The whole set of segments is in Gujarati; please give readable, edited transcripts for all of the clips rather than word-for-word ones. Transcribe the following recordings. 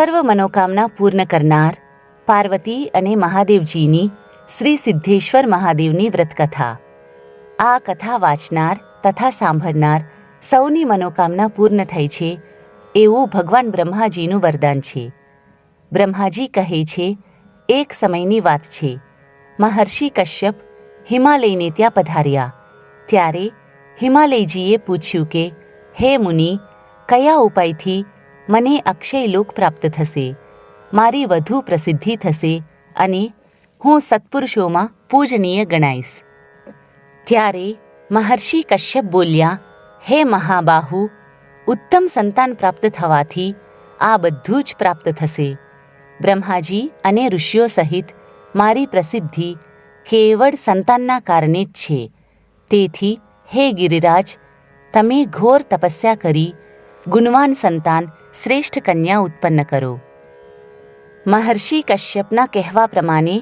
સર્વ મનોકામના પૂર્ણ કરનાર પાર્વતી અને મહાદેવજીની શ્રી સિદ્ધેશ્વર મહાદેવની વ્રતકથા. આ કથા વાંચનાર તથા સાંભળનાર સૌની મનોકામના પૂર્ણ થઈ છે એવું ભગવાન બ્રહ્માજીનું વરદાન છે. બ્રહ્માજી કહે છે, એક સમયની વાત છે. મહર્ષિ કશ્યપ હિમાલયને ત્યાં પધાર્યા. ત્યારે હિમાલયજીએ પૂછ્યું કે, હે મુનિ, કયા ઉપાયથી મને અક્ષયલોક પ્રાપ્ત થશે, મારી વધુ પ્રસિદ્ધિ થશે અને હું સત્પુરુષોમાં પૂજનીય ગણાઈશ? ત્યારે મહર્ષિ કશ્યપ બોલ્યા, હે મહાબાહુ, ઉત્તમ સંતાન પ્રાપ્ત થવાથી આ બધું જ પ્રાપ્ત થશે. બ્રહ્માજી અને ઋષિઓ સહિત મારી પ્રસિદ્ધિ કેવળ સંતાનના કારણે જ છે. તેથી હે ગિરિરાજ, તમે ઘોર તપસ્યા કરી ગુણવાન સંતાન શ્રેષ્ઠ કન્યા ઉત્પન્ન કરો. મહર્ષિ કશ્યપના કહેવા પ્રમાણે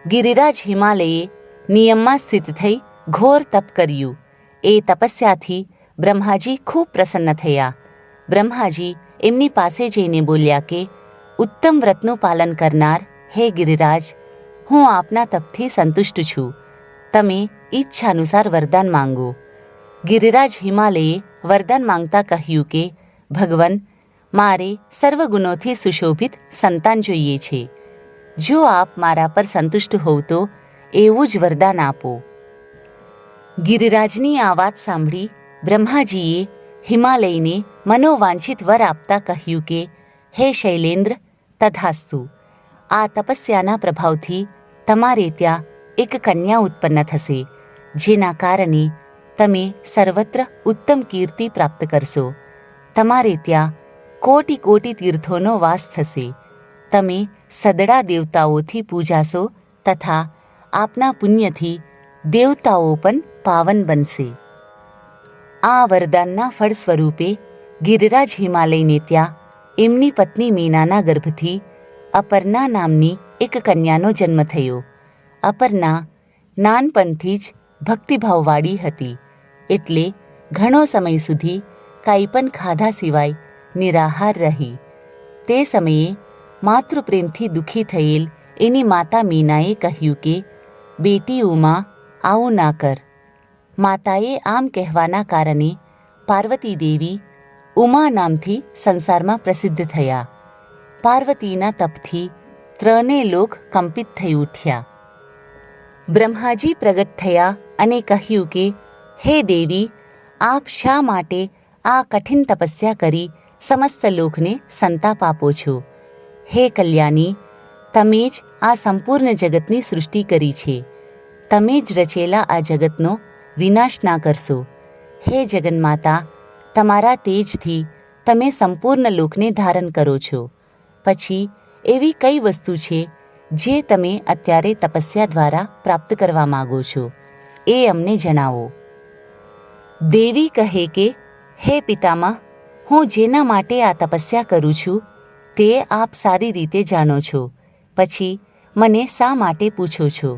ગિરિરાજ હિમાલયે નિયમમાં સ્થિત થઈ ઘોર તપ કર્યું. એ તપસ્યાથી બ્રહ્માજી ખૂબ પ્રસન્ન થયા. બ્રહ્માજી એમની પાસે જઈને બોલ્યા કે, ઉત્તમ વ્રતનું પાલન કરનાર હે ગિરિરાજ, હું આપના તપથી સંતુષ્ટ છું. તમે ઈચ્છાનુસાર વરદાન માંગો. ગિરિરાજ હિમાલયે વરદાન માંગતા કહ્યું કે, ભગવાન, મારે સર્વગુણોથી સુશોભિત સંતાન જોઈએ છે. જો આપ મારા પર સંતુષ્ટ હોવ તો એવું જ વરદાન આપો. ગિરિરાજની આ વાત સાંભળી બ્રહ્માજીએ હિમાલયને મનોવાંછિત વર આપતા કહ્યું કે, હે શૈલેન્દ્ર, તથાસ્તુ. આ તપસ્યાના પ્રભાવથી તમારે ત્યાં એક કન્યા ઉત્પન્ન થશે, જેના કારણે તમે સર્વત્ર ઉત્તમ કીર્તિ પ્રાપ્ત કરશો. તમારે ત્યાં કોટી કોટી તીર્થોનો વાસ થશે. તમે સદડા દેવતાઓથી પૂજાશો તથા આપના પુણ્યથી દેવતાઓ પણ પાવન બનશે. આ વરદાનના ફળ સ્વરૂપે ગિરિરાજ હિમાલયને ત્યાં એમની પત્ની મીનાના ગર્ભથી અપર્ણા નામની એક કન્યાનો જન્મ થયો. અપર્ણા નાનપણથી જ ભક્તિભાવવાળી હતી, એટલે ઘણો સમય સુધી કાંઈ પણ ખાધા સિવાય નિરાહાર રહી. તે સમયે માતૃપ્રેમથી દુઃખી થયેલ એની માતા મીનાએ કહ્યું કે, બેટી ઉમા, આવું ના કર. માતાએ આમ કહેવાના કારણે પાર્વતી દેવી ઉમા નામથી સંસારમાં પ્રસિદ્ધ થયા. પાર્વતીના તપથી ત્રણેય લોક કંપિત થઈ ઉઠ્યા. બ્રહ્માજી પ્રગટ થયા અને કહ્યું કે, હે દેવી, આપ શા માટે આ કઠિન તપસ્યા કરી સમસ્ત લોકને સંતાપ આપો છો? હે કલ્યાણી, તમે જ આ સંપૂર્ણ જગતની સૃષ્ટિ કરી છે. તમે જ રચેલા આ જગતનો વિનાશ ના કરશો. હે જગન્માતા, તમારા તેજથી તમે સંપૂર્ણ લોકને ધારણ કરો છો. પછી એવી કઈ વસ્તુ છે જે તમે અત્યારે તપસ્યા દ્વારા પ્રાપ્ત કરવા માગો છો? એ અમને જણાવો. દેવી કહે કે, હે પિતામહ, હું જેના માટે આ તપસ્યા કરું છું તે આપ સારી રીતે જાણો છો. પછી મને શા માટે પૂછો છો?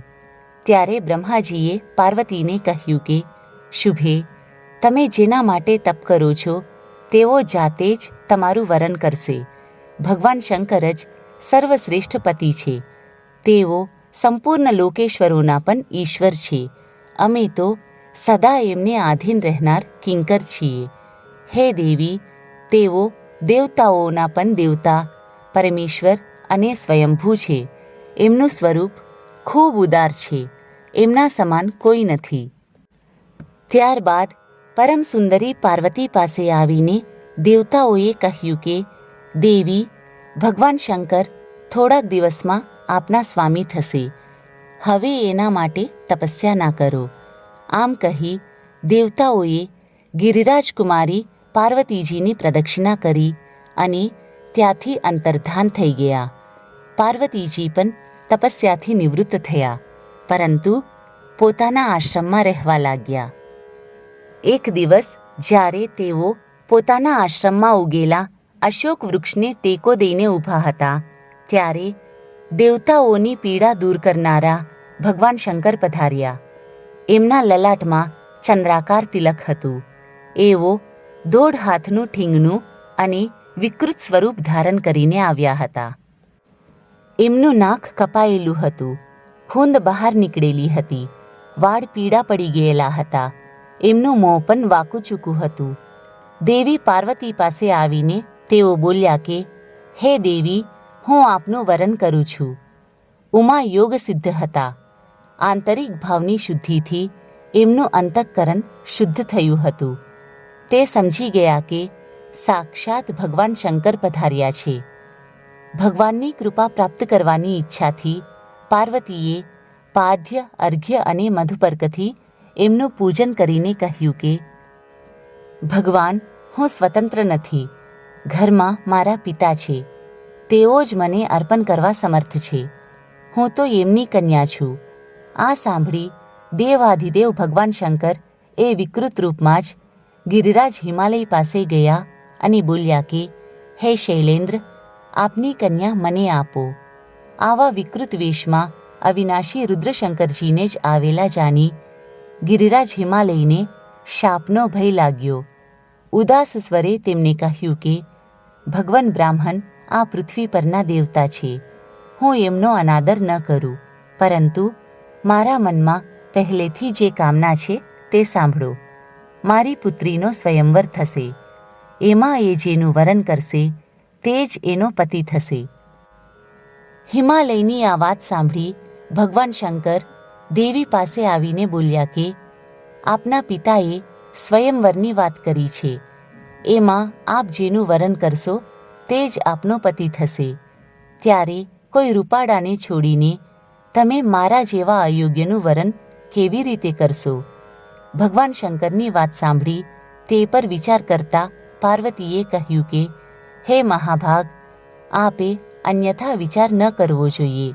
ત્યારે બ્રહ્માજીએ પાર્વતીને કહ્યું કે, શુભે, તમે જેના માટે તપ કરો છો તેઓ જાતે જ તમારું વરણ કરશે. ભગવાન શંકર જ સર્વશ્રેષ્ઠ પતિ છે. તેઓ સંપૂર્ણ લોકેશ્વરોના પણ ઈશ્વર છે. અમે તો સદા એમને આધીન રહેનાર કિંકર છીએ. હે દેવી, તેઓ દેવતાઓના પણ દેવતા, પરમેશ્વર અને સ્વયંભૂ છે. એમનું સ્વરૂપ ખૂબ ઉદાર છે. એમના સમાન કોઈ નથી. ત્યારબાદ પરમ સુંદરી પાર્વતી પાસે આવીને દેવતાઓએ કહ્યું કે, દેવી, ભગવાન શંકર થોડાક દિવસમાં આપના સ્વામી થશે. હવે એના માટે તપસ્યા ના કરો. આમ કહી દેવતાઓએ ગિરિરાજ કુમારી પાર્વતીજીની પ્રદક્ષિણા કરી અને ત્યાંથી અંતર્ધાન થઈ ગયા. પાર્વતીજી પણ તપસ્યાથી નિવૃત્ત થયા, પરંતુ પોતાના આશ્રમમાં રહેવા લાગ્યા. એક દિવસ જ્યારે તેઓ પોતાના આશ્રમમાં ઉગેલા અશોક વૃક્ષને ટેકો દઈને ઊભા હતા, ત્યારે દેવતાઓની પીડા દૂર કરનારા ભગવાન શંકર પધાર્યા. એમના લલાટમાં ચંદ્રાકાર તિલક હતું. એવો 1.5 હાથનું ઠીંગણું અને વિકૃત સ્વરૂપ ધારણ કરીને આવ્યા હતા. એમનું નાક કપાયેલું હતું, ખૂંદ બહાર નીકળેલી હતી, વાળ પીળા પડી ગયેલા હતા, એમનું મોં પણ વાંકું ચૂકું હતું. દેવી પાર્વતી પાસે આવીને તેઓ બોલ્યા કે, હે દેવી, હું આપનું વરણ કરું છું. ઉમા યોગ સિદ્ધ હતા. આંતરિક ભાવની શુદ્ધિથી એમનું અંતઃકરણ શુદ્ધ થયું હતું. તે સમજી ગયા કે સાક્ષાત ભગવાન શંકર પધાર્યા છે. ભગવાનની કૃપા પ્રાપ્ત કરવાની ઈચ્છાથી પાર્વતીએ પાદ્ય, અર્ઘ્ય અને મધુપર્કથી એમનું પૂજન કરીને કહ્યું કે, ભગવાન, હું સ્વતંત્ર નથી. ઘરમાં મારા પિતા છે, તેઓ જ મને અર્પણ કરવા સમર્થ છે. હું તો એમની કન્યા છું. આ સાંભળી દેવાધિદેવ ભગવાન શંકર એ વિકૃત રૂપમાં જ ગિરિરાજ હિમાલય પાસે ગયા અને બોલ્યા કે, હે શૈલેન્દ્ર, આપની કન્યા મને આપો. આવા વિકૃત વેશમાં અવિનાશી રુદ્રશંકરજીને જ આવેલા જાણી ગિરિરાજ હિમાલયને શાપનો ભય લાગ્યો. ઉદાસ સ્વરે તેમને કહ્યું કે, ભગવાન બ્રાહ્મણ આ પૃથ્વી પરના દેવતા છે. હું એમનો અનાદર ન કરું, પરંતુ મારા મનમાં પહેલેથી જે કામના છે તે સાંભળો. મારી પુત્રીનો સ્વયંવર થશે. એમાં એ જેનું વરણ કરશે તે જ એનો પતિ થશે. હિમાલયની આ વાત સાંભળી ભગવાન શંકર દેવી પાસે આવીને બોલ્યા કે, આપના પિતાએ સ્વયંવરની વાત કરી છે. એમાં આપ જેનું વરણ કરશો તે જ આપનો પતિ થશે. ત્યારે કોઈ રૂપાળાને છોડીને તમે મારા જેવા અયોગ્યનું વરણ કેવી રીતે કરશો? ભગવાન શંકરની વાત સાંભળી તે પર વિચાર કરતા પાર્વતીએ કહ્યું કે, હે મહાભાગ, આપે અન્યથા વિચાર ન કરવો જોઈએ.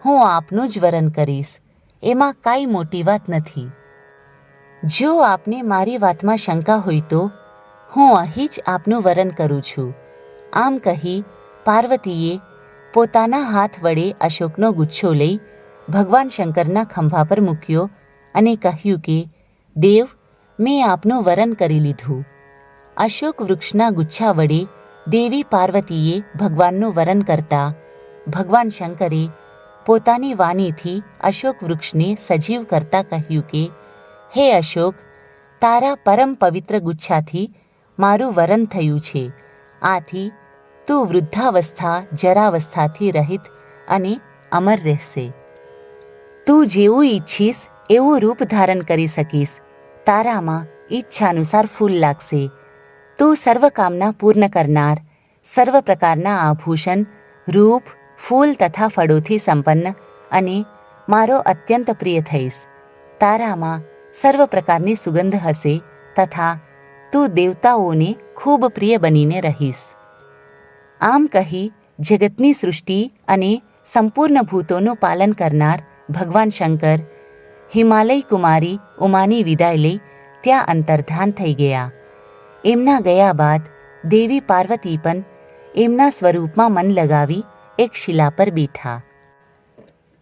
હું આપનું જ વરણ કરીશ. એમાં કાંઈ મોટી વાત નથી. જો આપને મારી વાતમાં શંકા હોય તો હું અહીં જ આપનું વરણ કરું છું. આમ કહી પાર્વતીએ પોતાના હાથ વડે અશોકનો ગુચ્છો લઈ ભગવાન શંકરના ખંભા પર મૂક્યો અને કહ્યું કે, દેવ, મેં આપનું વરણ કરી લીધું. અશોક વૃક્ષના ગુચ્છા વડે દેવી પાર્વતીએ ભગવાનનું વરણ કરતા ભગવાન શંકરે પોતાની વાણીથી અશોક વૃક્ષને સજીવ કરતા કહ્યું કે, હે અશોક, તારા પરમ પવિત્ર ગુચ્છાથી મારું વરણ થયું છે. આથી તું વૃદ્ધાવસ્થા, જરાવસ્થાથી રહિત અને અમર રહેશે. તું જેવું ઈચ્છીશ એવું રૂપ ધારણ કરી શકીશ. તારામાં ઈચ્છાનુસાર ફૂલ લાગશે. તું સર્વ કામના પૂર્ણ કરનાર, સર્વ પ્રકારના આભૂષણ, રૂપ, ફૂલ તથા ફળોથી સંપન્ન અને મારો અત્યંત પ્રિય થઈશ. તારામાં સર્વ પ્રકારની સુગંધ હશે તથા તું દેવતાઓને ખૂબ પ્રિય બનીને રહીશ. આમ કહી જગતની સૃષ્ટિ અને સંપૂર્ણ ભૂતોનું પાલન કરનાર ભગવાન શંકર હિમાલય કુમારી ઉમાની વિદાય લઈ ત્યાં અંતર્ધાન થઈ ગયા. એમના ગયા બાદ દેવી પાર્વતી પણ એમના સ્વરૂપમાં મન લગાવી એક શિલા પર બેઠા.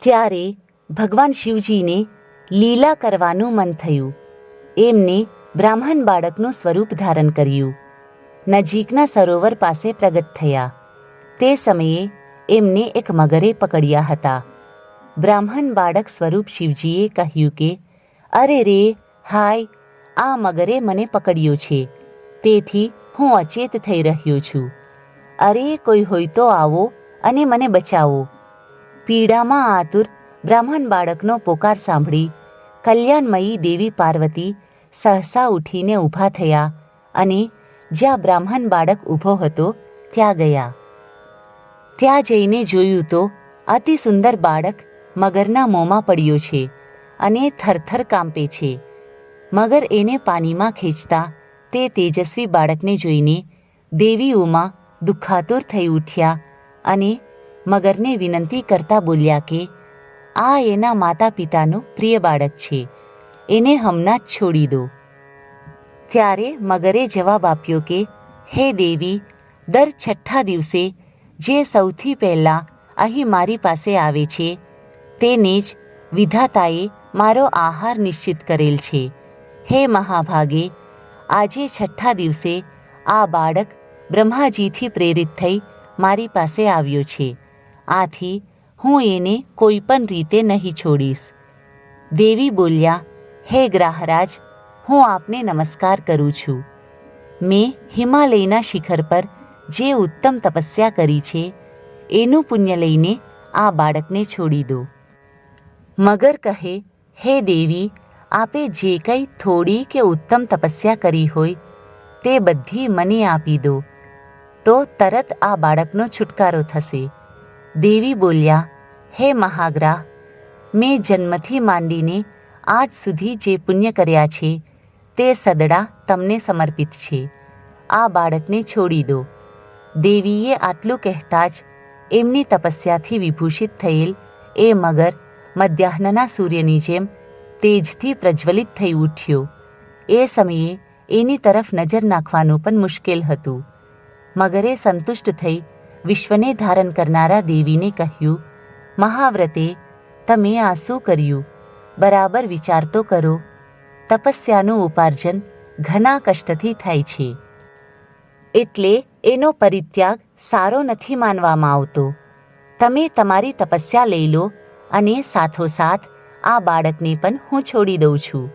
ત્યારે ભગવાન શિવજીને લીલા કરવાનું મન થયું. એમને બ્રાહ્મણ બાળકનું સ્વરૂપ ધારણ કર્યું. નજીકના સરોવર પાસે પ્રગટ થયા. તે સમયે એમને એક મગરે પકડ્યા હતા. બ્રાહ્મણ બાળક સ્વરૂપ શિવજીએ કહ્યું કે, અરે રે, હાય, આ મગરે મને પકડ્યો છે, તેથી હું અચેત થઈ રહ્યો છું. અરે, કોઈ હોય તો આવો અને મને બચાવો. પીડામાં આતુર બ્રાહ્મણ બાળકનો પોકાર સાંભળી કલ્યાણમયી દેવી પાર્વતી સહસા ઉઠીને ઊભા થયા અને જ્યાં બ્રાહ્મણ બાળક ઊભો હતો ત્યાં ગયા. ત્યાં જઈને જોયું તો અતિ સુંદર બાળક મગરના મોંમાં પડ્યો છે અને થરથર કાંપે છે. મગર એને પાણીમાં ખેંચતા તે તેજસ્વી બાળકને જોઈને દેવી ઉમા દુઃખાતુર થઈ ઉઠ્યા અને મગરને વિનંતી કરતા બોલ્યા કે, આ એના માતા પિતાનું પ્રિય બાળક છે, એને હમણાં જ છોડી દો. ત્યારે મગરે જવાબ આપ્યો કે, હે દેવી, દર છઠ્ઠા દિવસે જે સૌથી પહેલાં અહીં મારી પાસે આવે છે તેને જ વિધાતાએ મારો આહાર નિશ્ચિત કરેલ છે. હે મહાભાગે, આજે છઠ્ઠા દિવસે આ બાળક બ્રહ્માજીથી પ્રેરિત થઈ મારી પાસે આવ્યો છે. આથી હું એને કોઈ પણ રીતે નહીં છોડીશ. દેવી બોલ્યા, હે ગ્રાહરાજ, હું આપને નમસ્કાર કરું છું. મેં હિમાલયના શિખર પર જે ઉત્તમ તપસ્યા કરી છે એનું પુણ્ય લઈને આ બાળકને છોડી દો. મગર કહે, હે દેવી, આપે જે કંઈ થોડી કે ઉત્તમ તપસ્યા કરી હોય તે બધી મને આપી દો, તો તરત આ બાળકનો છુટકારો થશે. દેવી બોલ્યા, હે મહાગ્રાહ, મેં જન્મથી માંડીને આજ સુધી જે પુણ્ય કર્યા છે તે સદડા તમને સમર્પિત છે. આ બાળકને છોડી દો. દેવીએ આટલું કહેતા જ એમની તપસ્યાથી વિભૂષિત થયેલ એ મગર મધ્યાહ્નના સૂર્યની જેમ તેજથી પ્રજ્વલિત થઈ ઉઠ્યો. એ સમયે એની તરફ નજર નાખવાનું પણ મુશ્કેલ હતું. મગરે સંતુષ્ટ થઈ વિશ્વને ધારણ કરનારા દેવીને કહ્યું, મહાવ્રતે, તમે આ શું કર્યું? બરાબર વિચાર તો કરો. તપસ્યાનું ઉપાર્જન ઘણા કષ્ટથી થાય છે, એટલે એનો પરિત્યાગ સારો નથી માનવામાં આવતો. તમે તમારી તપસ્યા લઈ લો અને સાથોસાથ આ બાળકને પણ હું છોડી દઉં છું.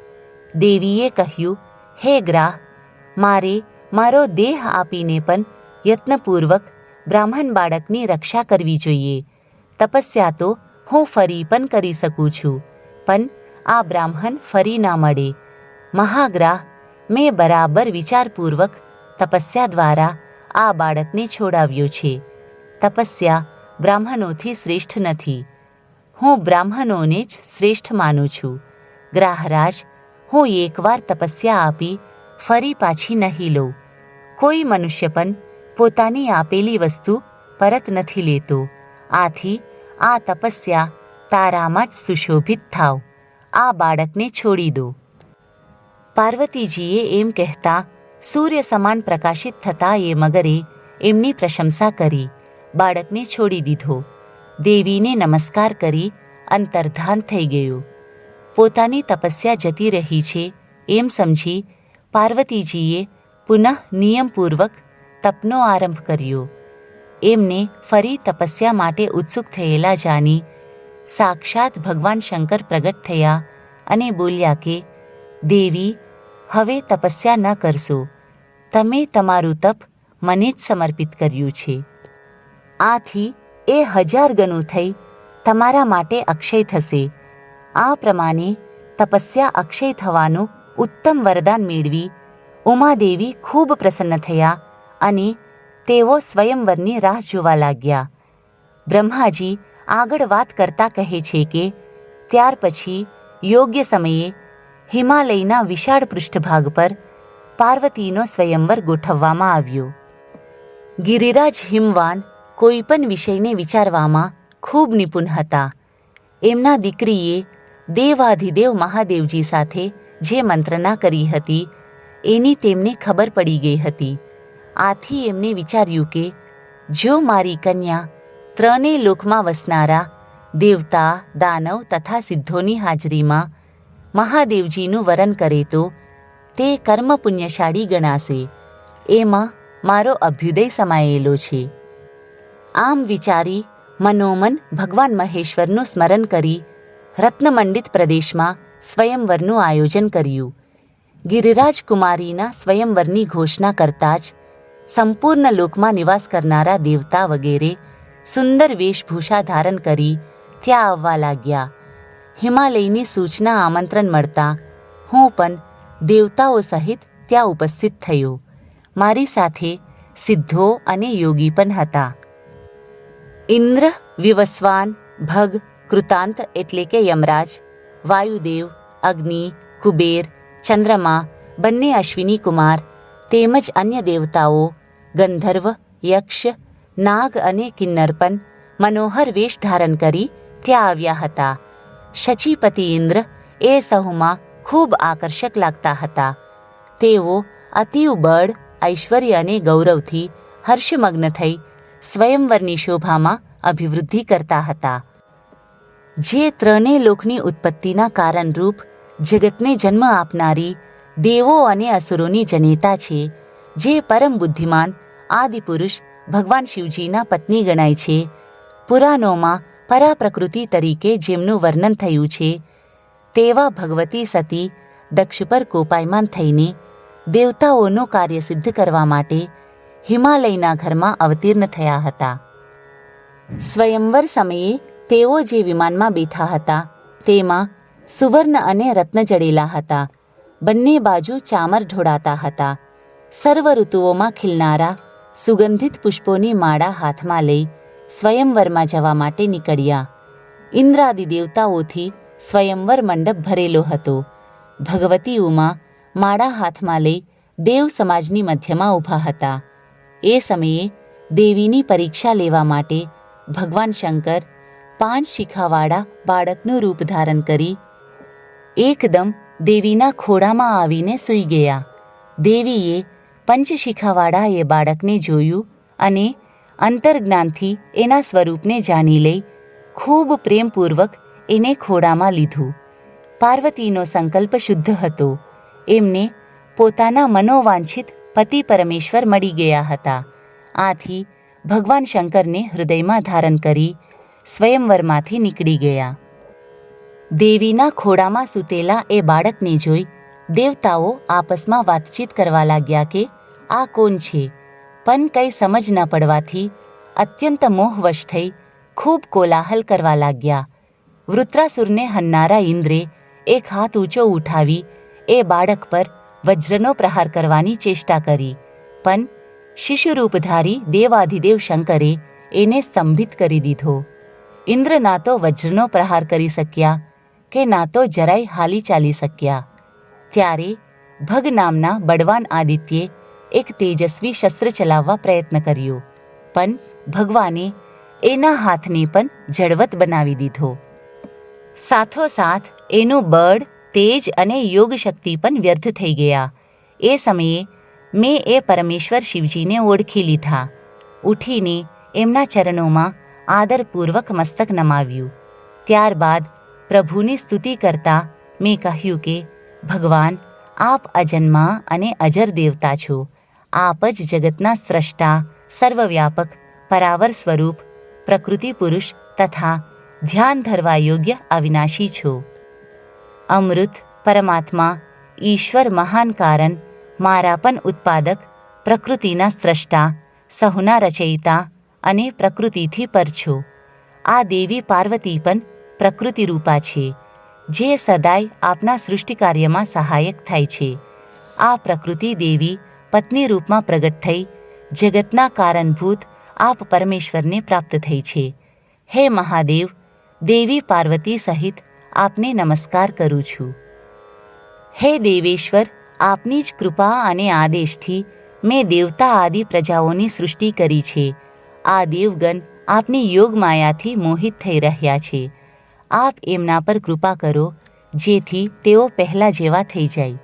દેવીએ કહ્યું, હે ગ્રાહ, મારે મારો દેહ આપીને પણ યત્નપૂર્વક બ્રાહ્મણ બાળકની રક્ષા કરવી જોઈએ. તપસ્યા તો હું ફરી પણ કરી શકું છું, પણ આ બ્રાહ્મણ ફરી ના મળે. મહાગ્રાહ, મેં બરાબર વિચારપૂર્વક તપસ્યા દ્વારા આ બાળકને છોડાવ્યો છે. તપસ્યા બ્રાહ્મણોથી શ્રેષ્ઠ નથી. હું બ્રાહ્મણોને જ શ્રેષ્ઠ માનું છું. ગ્રાહરાજ, હું એકવાર તપસ્યા આપી ફરી પાછી નહીં લઉં. કોઈ મનુષ્ય પણ પોતાની આપેલી વસ્તુ પરત નથી લેતો. આથી આ તપસ્યા તારામાં જ સુશોભિત થાવ. આ બાળકને છોડી દો. પાર્વતીજીએ એમ કહેતા સૂર્ય સમાન પ્રકાશિત થતા એ મગરે એમની પ્રશંસા કરી બાળકને છોડી દીધો. દેવીને નમસ્કાર કરી અંતર્ધાન થઈ ગયો. પોતાની તપસ્યા જતી રહી છે એમ સમજી પાર્વતીજીએ પુનઃ નિયમપૂર્વક તપનો આરંભ કર્યો. એમને ફરી તપસ્યા માટે ઉત્સુક થયેલા જાણી સાક્ષાત ભગવાન શંકર પ્રગટ થયા અને બોલ્યા કે, દેવી, હવે તપસ્યા ન કરશો. તમે તમારું તપ મને જ સમર્પિત કર્યું છે. આથી એ 1000 ગણું થઈ તમારા માટે અક્ષય થશે. આ પ્રમાણે તપસ્યા અક્ષય થવાનું ઉત્તમ વરદાન મેળવી ઉમાદેવી ખૂબ પ્રસન્ન થયા અને તેઓ સ્વયંવરની રાહ જોવા લાગ્યા. બ્રહ્માજી આગળ વાત કરતા કહે છે કે ત્યાર પછી યોગ્ય સમયે હિમાલયના વિશાળ પૃષ્ઠભાગ પર પાર્વતીનો સ્વયંવર ગોઠવવામાં આવ્યો. ગિરિરાજ હિમવાન કોઈ પણ વિષયને વિચારવામાં ખૂબ નિપુણ હતા. એમના દીકરીએ દેવાધિદેવ મહાદેવજી સાથે જે મંત્રણા કરી હતી એની તેમને ખબર પડી ગઈ હતી. આથી એમને વિચાર્યું કે જો મારી કન્યા ત્રણેય લોકમાં વસનારા દેવતા, દાનવ તથા સિદ્ધોની હાજરીમાં મહાદેવજીનું વરણ કરે તો તે કર્મ પુણ્યશાળી ગણાશે. એમાં મારો અભ્યુદય સમાયેલો છે. આમ વિચારી મનોમન ભગવાન મહેશ્વરનું સ્મરણ કરી રત્નમંડિત પ્રદેશમાં સ્વયંવરનું આયોજન કર્યું. ગિરિરાજ કુમારીના સ્વયંવરની ઘોષણા કરતાં જ સંપૂર્ણ લોકમાં નિવાસ કરનારા દેવતા વગેરે સુંદર વેશભૂષા ધારણ કરી ત્યાં આવવા લાગ્યા. હિમાલયની સૂચના આમંત્રણ મળતા હું પણ દેવતાઓ સહિત ત્યાં ઉપસ્થિત થયો. મારી સાથે સિદ્ધો અને યોગી પણ હતા. ઇન્દ્ર, વિવસ્વાન, ભગ, કૃતાંત એટલે કે યમરાજ, વાયુદેવ, અગ્નિ, કુબેર, ચંદ્રમા, બંને અશ્વિની કુમાર તેમજ અન્ય દેવતાઓ, ગંધર્વ, યક્ષ, નાગ અને કિન્નર પણ મનોહર વેશ ધારણ કરી ત્યાં આવ્યા હતા. શચીપતિ ઇન્દ્ર એ સહુમાં ખૂબ આકર્ષક લાગતા હતા. તેઓ અતિવ બળ, ઐશ્વર્ય અને ગૌરવથી હર્ષમગ્ન થઈ સ્વયંવરની શોભામાં અભિવૃદ્ધિ કરતા હતા. જે ત્રણેય લોકની ઉત્પત્તિના કારણરૂપ જગતને જન્મ આપનારી દેવો અને અસુરોની જનેતા છે, જે પરમ બુદ્ધિમાન આદિપુરુષ ભગવાન શિવજીના પત્ની ગણાય છે. પુરાણોમાં પરાપ્રકૃતિ તરીકે જેમનું વર્ણન થયું છે તેવા ભગવતી સતી દક્ષ પર કોપાયમાન થઈને દેવતાઓનું કાર્ય સિદ્ધ કરવા માટે હિમાલયના ઘરમાં અવતીર્ણ થયા હતા. સ્વયંવર સમયે તેઓ જે વિમાનમાં બેઠા હતા તેમાં સુવર્ણ અને રત્ન જડેલા હતા. બંને બાજુ ચામર ઢોળાતા હતા. સર્વ ઋતુઓમાં ખીલનારા સુગંધિત પુષ્પોની માળા હાથમાં લઈ સ્વયંવરમાં જવા માટે નીકળ્યા. ઇન્દ્રાદિ દેવતાઓથી સ્વયંવર મંડપ ભરેલો હતો. ભગવતી ઉમા માળા હાથમાં લઈ દેવ સમાજની મધ્યમાં ઊભા હતા. એ સમયે દેવીની પરીક્ષા લેવા માટે ભગવાન શંકર 5 શિખાવાળા બાળકનું રૂપ ધારણ કરી એકદમ દેવીના ખોળામાં આવીને સૂઈ ગયા. દેવીએ પંચશિખાવાળા એ બાળકને જોયું અને અંતર્જ્ઞાનથી એના સ્વરૂપને જાણી લઈ ખૂબ પ્રેમપૂર્વક એને ખોળામાં લીધું. પાર્વતીનો સંકલ્પ શુદ્ધ હતો. એમને પોતાના મનોવાંછિત પતિ પરમેશ્વર મળી ગયા હતા. આથી ભગવાન શંકરને હૃદયમાં ધારણ કરી સ્વયંવરમાંથી નીકળી ગયા. દેવીના ખોળામાં સૂતેલા એ બાળકને જોઈ દેવતાઓ આપસમાં વાતચીત કરવા લાગ્યા કે આ કોણ છે, પણ કંઈ સમજ ન પડવાથી અત્યંત મોહવશ થઈ ખૂબ કોલાહલ કરવા લાગ્યા. વૃત્રાસુરને હણનારા ઇન્દ્રે એક હાથ ઊંચો ઉઠાવી એ બાળક પર વજ્રનો પ્રહાર કરવાની ચેષ્ટા કરી, પણ શિશુરૂપધારી દેવાધિદેવ શંકરે એને સ્તંભિત કરી દીધો. ઇન્દ્ર ના તો વજ્રનો પ્રહાર કરી શક્યા કે ના તો જરાય હાલી ચાલી શક્યા. ત્યારે ભગ નામના બળવાન આદિત્યે એક તેજસ્વી શસ્ત્ર ચલાવવા પ્રયત્ન કર્યો, પણ ભગવાને એના હાથને પણ જડવત બનાવી દીધો. સાથોસાથ એનું બળ, તેજ અને યોગ શક્તિ પણ વ્યર્થ થઈ ગયા. એ સમયે મેં એ પરમેશ્વર શિવજીને ઓળખી લીધા. ઉઠીને એમના ચરણોમાં આદરપૂર્વક મસ્તક નમાવ્યું. ત્યારબાદ પ્રભુની સ્તુતિ કરતા મેં કહ્યું કે ભગવાન, આપ અજન્મા અને અજર દેવતા છો. આપ જ જગતના સ્રષ્ટા, સર્વવ્યાપક, પરાવર સ્વરૂપ, પ્રકૃતિ પુરુષ તથા ધ્યાન ધરવા યોગ્ય અવિનાશી છો. અમૃત, પરમાત્મા, ઈશ્વર, મહાન કારણ, મારા પણ ઉત્પાદક, પ્રકૃતિના સ્રષ્ટા, સહુના રચયિતા અને પ્રકૃતિથી પર છો. આ દેવી પાર્વતી પણ પ્રકૃતિ રૂપા છે, જે સદાય આપના સૃષ્ટિ કાર્યમાં સહાયક થાય છે. આ પ્રકૃતિ દેવી પત્ની રૂપમાં પ્રગટ થઈ જગતના કારણભૂત આપ પરમેશ્વરને પ્રાપ્ત થઈ છે. હે મહાદેવ, દેવી પાર્વતી સહિત આપને નમસ્કાર કરું છું. હે દેવેશ્વર, આપની જ કૃપા અને આદેશથી મેં દેવતા આદિ પ્રજાઓની સૃષ્ટિ કરી છે. આ દેવગણ આપની યોગ માયાથી મોહિત થઈ રહ્યા છે. આપ એમના પર કૃપા કરો જેથી તેઓ પહેલાં જેવા થઈ જાય.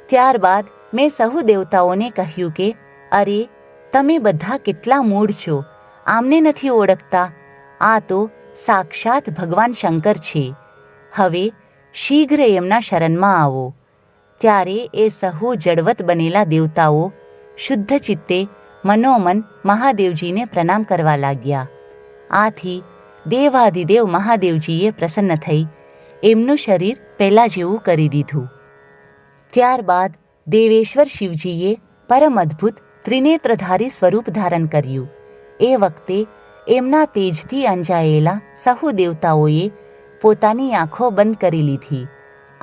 ત્યારબાદ મેં સહુ દેવતાઓને કહ્યું કે અરે, તમે બધા કેટલા મૂઢ છો, આમને નથી ઓળખતા. આ તો સાક્ષાત ભગવાન શંકર છે. હવે શીઘ્ર એમના શરણમાં આવો. ત્યારે એ સહુ જડવત બનેલા દેવતાઓ શુદ્ધ ચિત્તે મનોમન મહાદેવજીને પ્રણામ કરવા લાગ્યા. આથી દેવાધિદેવ મહાદેવજીએ પ્રસન્ન થઈ એમનું શરીર પહેલાં જેવું કરી દીધું. ત્યારબાદ દેવેશ્વર શિવજીએ પરમ અદ્ભુત ત્રિનેત્રધારી સ્વરૂપ ધારણ કર્યું. એ વખતે એમના તેજથી અંજાયેલા સહુ દેવતાઓએ પોતાની આંખો બંધ કરી લીધી.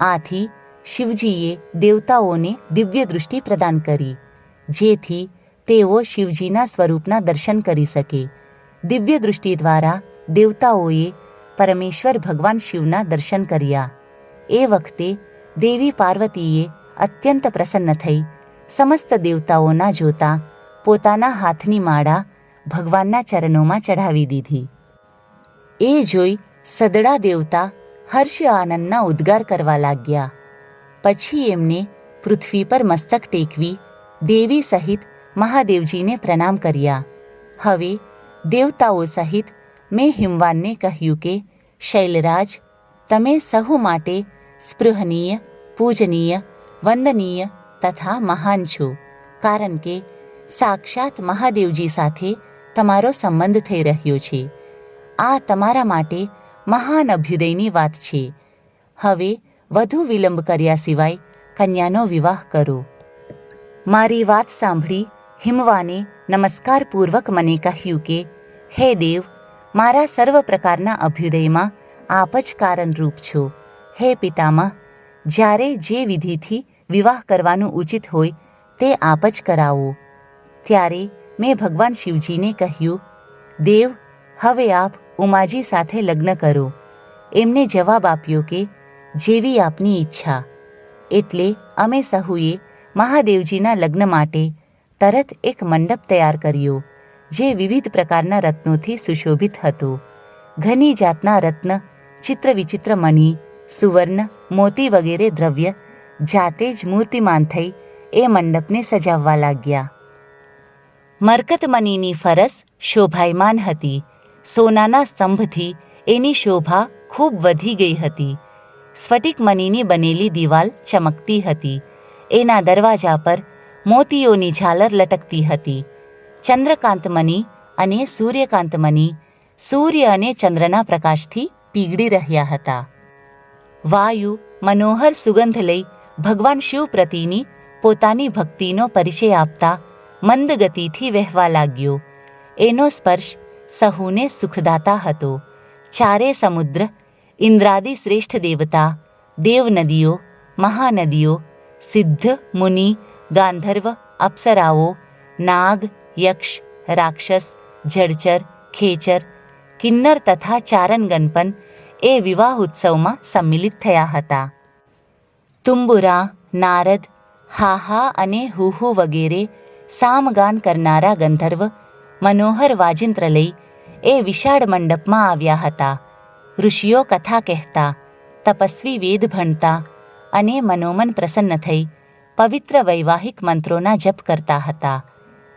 આથી શિવજીએ દેવતાઓને દિવ્ય દૃષ્ટિ પ્રદાન કરી, જેથી તેઓ શિવજીના સ્વરૂપના દર્શન કરી શકે. દિવ્ય દૃષ્ટિ દ્વારા દેવતાઓએ પરમેશ્વર ભગવાન શિવના દર્શન કર્યા. એ વખતે દેવી પાર્વતીએ અત્યંત પ્રસન્ન થઈ સમસ્ત દેવતાઓના જોતા પોતાના હાથની માળા ભગવાનના ચરણોમાં ચઢાવી દીધી. એ જોઈ સદડા દેવતા હર્ષ આનંદના ઉદ્ગાર કરવા લાગ્યા. પછી એમને પૃથ્વી પર મસ્તક ટેકવી દેવી સહિત મહાદેવજીને પ્રણામ કર્યા. હવે દેવતાઓ સહિત મેં હિમવાનને કહ્યું કે શૈલરાજ, તમે સહુ માટે સ્પૃહનીય, પૂજનીય, વંદનીય તથા મહાન છો, કારણ કે સાક્ષાત મહાદેવજી સાથે તમારો સંબંધ થઈ રહ્યો છે. આ તમારા માટે મહાન અભ્યુદયની વાત છે. હવે વધુ વિલંબ કર્યા સિવાય કન્યાનો વિવાહ કરો. મારી વાત સાંભળી હિમવાને નમસ્કારપૂર્વક મને કહ્યું કે, હે દેવ, મારા સર્વ પ્રકારના અભ્યુદયમાં આપ જ કારણરૂપ છો. હે પિતામહ, જ્યારે જે વિધિથી વિવાહ કરવાનું ઉચિત હોય તે આપ જ કરાવો. ત્યારે મેં ભગવાન શિવજીને કહ્યું, દેવ, હવે આપ ઉમાજી સાથે લગ્ન કરો. એમને જવાબ આપ્યો કે, જેવી આપની ઈચ્છા. એટલે અમે સહુએ મહાદેવજીના લગ્ન માટે તરત એક મંડપ તૈયાર કર્યો, જે વિવિધ પ્રકારના રત્નોથી સુશોભિત હતો. ઘણી જાતના રત્ન, ચિત્ર વિચિત્ર મણિ, સુવર્ણ, મોતી વગેરે દ્રવ્ય જાતે જ મૂર્તિમાન થઈ એ મંડપને સજાવવા લાગ્યા. મરકતમણીની ફરસ શોભાયમાન હતી. સોનાના સ્તંભથી એની શોભા ખૂબ વધી ગઈ હતી. સ્ફટિક મણીની બનેલી દિવાલ ચમકતી હતી. એના દરવાજા પર મોતીઓની ઝાલર લટકતી હતી. ચંદ્રકાંતમણી અને સૂર્યકાંતમણી સૂર્ય અને ચંદ્રના પ્રકાશથી પીગળી રહ્યા હતા. વાયુ મનોહર સુગંધ લઈ ભગવાન શિવ પ્રતિની પોતાની ભક્તિનો પરિચય આપતા મંદ ગતિથી વહેવા લાગ્યો. એનો સ્પર્શ સહુને સુખદાતા હતો. ચારે સમુદ્ર, ઇન્દ્રાદિ શ્રેષ્ઠ દેવતા, દેવનદીઓ, મહાનદીઓ, સિદ્ધ, મુનિ, ગાંધર્વ, અપ્સરાઓ, નાગ, યક્ષ, રાક્ષસ, જળચર, ખેચર, કિન્નર તથા ચારણગણ પણ એ વિવાહ ઉત્સવમાં સંમિલિત થયા હતા. તુંબુરા, નારદ, હાહા અને હુહુ વગેરે સામગાન કરનારા ગંધર્વ મનોહર વાજિંત્ર લઈ એ વિશાળ મંડપમાં આવ્યા હતા. ઋષિઓ કથા કહેતા, તપસ્વી વેદ ભણતા અને મનોમન પ્રસન્ન થઈ પવિત્ર વૈવાહિક મંત્રોના જપ કરતા હતા.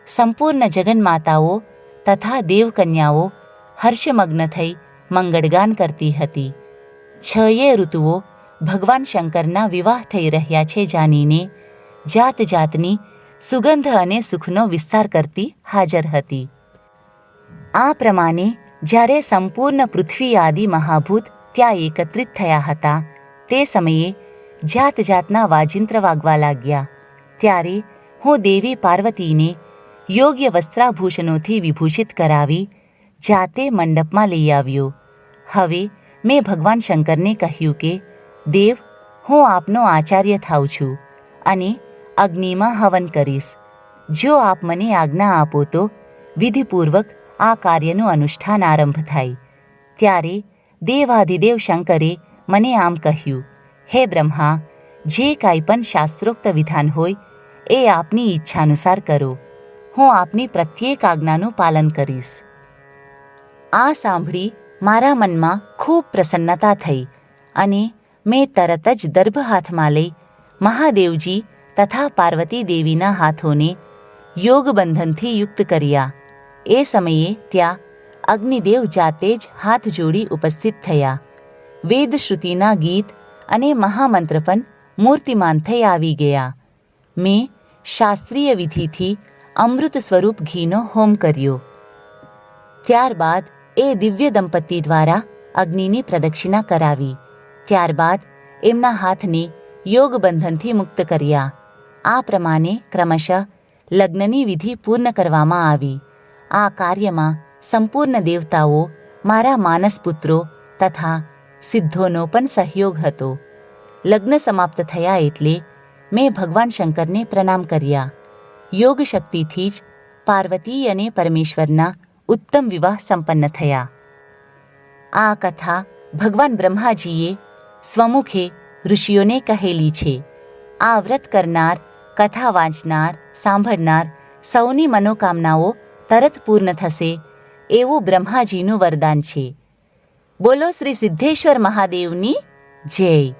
સંપૂર્ણ જગન્માતાઓ તથા દેવકન્યાઓ હર્ષમગ્ન થઈ મંગળગાન કરતી હતી. છયે ઋતુઓ ભગવાન શંકરના વિવાહ થઈ રહ્યા છે જાણીને જાત જાતની સુગંધ અને સુખનો વિસ્તાર કરતી હાજર હતી. આ પ્રમાણે જ્યારે સંપૂર્ણ પૃથ્વી આદિ મહાભૂત ત્યાં એકત્રિત થયા હતા તે સમયે જાત જાતના વાજિંત્ર વાગવા લાગ્યા. ત્યારે હું દેવી પાર્વતીને યોગ્ય વસ્ત્રાભૂષણોથી વિભૂષિત કરાવી જાતે મંડપમાં લઈ આવ્યો. હવે મેં ભગવાન શંકરને કહ્યું કે, દેવ, હું આપનો આચાર્ય થાઉં છું અને અગ્નિમાં હવન કરીશ. જો આપ મને આજ્ઞા આપો તો વિધિપૂર્વક આ કાર્યનું અનુષ્ઠાન આરંભ થાય. ત્યારે દેવાધિદેવ શંકરે મને આમ કહ્યું, હે બ્રહ્મા, જે કાંઈ પણ શાસ્ત્રોક્ત વિધાન હોય એ આપની ઈચ્છાનુસાર કરો. હું આપની પ્રત્યેક આજ્ઞાનું પાલન કરીશ. આ સાંભળી મારા મનમાં ખૂબ પ્રસન્નતા થઈ અને મેં તરત જ દર્ભ હાથમાં લઈ મહાદેવજી તથા પાર્વતી દેવીના હાથોને યોગબંધનથી યુક્ત કર્યા. એ સમયે ત્યાં અગ્નિદેવ જાતે જ હાથ જોડી ઉપસ્થિત થયા. વેદશ્રુતિના ગીત અને મહામંત્ર પણ મૂર્તિમાન થઈ આવી ગયા. મેં શાસ્ત્રીય વિધિથી અમૃત સ્વરૂપ ઘીનો હોમ કર્યો. ત્યારબાદ એ દિવ્ય દંપતી દ્વારા અગ્નિની પ્રદક્ષિણા કરાવી. ત્યારબાદ એમના હાથને યોગબંધનથી મુક્ત કર્યા. આ પ્રમાણે ક્રમશઃ લગ્નની વિધિ પૂર્ણ કરવામાં આવી. આ કાર્યમાં સંપૂર્ણ દેવતાઓ, મારા માનસપુત્રો તથા સિદ્ધોનો પણ સહયોગ હતો. લગ્ન સમાપ્ત થયા એટલે મેં ભગવાન શંકરને પ્રણામ કર્યા. યોગ શક્તિથી જ પાર્વતી અને પરમેશ્વરના ઉત્તમ વિવાહ સંપન્ન થયા. આ કથા ભગવાન બ્રહ્માજીએ સ્વમુખે ઋષિઓને કહેલી છે. આ વ્રત કરનાર, કથા વાંચનાર, સાંભળનાર સૌની મનોકામનાઓ તરત પૂર્ણ થશે એવું બ્રહ્માજીનું વરદાન છે. બોલો શ્રી સિદ્ધેશ્વર મહાદેવની જય.